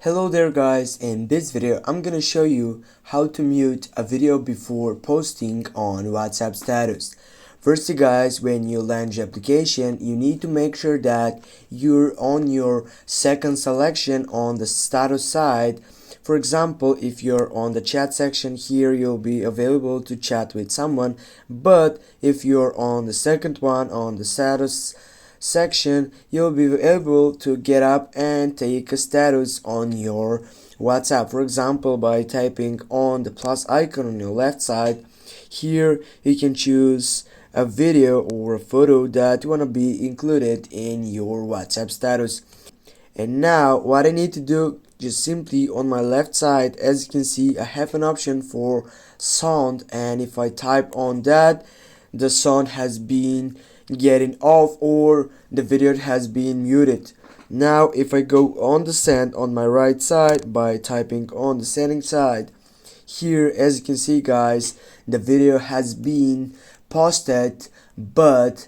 Hello there guys, in this video I'm gonna show you how to mute a video before posting on WhatsApp status. Firstly guys, when you launch your application, you need to make sure that you're on your second selection on the status side. For example, if you're on the chat section here, you'll be available to chat with someone, but if you're on the second one on the status section, you'll be able to get up and take a status on your WhatsApp. For example, by typing on the plus icon on your left side, here you can choose a video or a photo that you want to be included in your WhatsApp status. And now what I need to do, just simply on my left side, as you can see, I have an option for sound, and if I type on that, the sound has been getting off or the video has been muted. Now if I go on the send on my right side by typing on the sending side, here as you can see guys, the video has been posted, but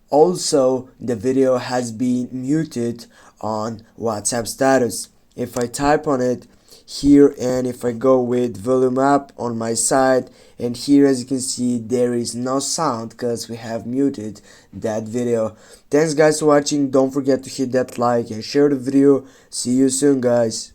also the video has been muted on WhatsApp status. If I type on it here and if I go with volume up on my side, and here as you can see there is no sound because we have muted that video. Thanks guys for watching. Don't forget to hit that like and share the video. See you soon guys.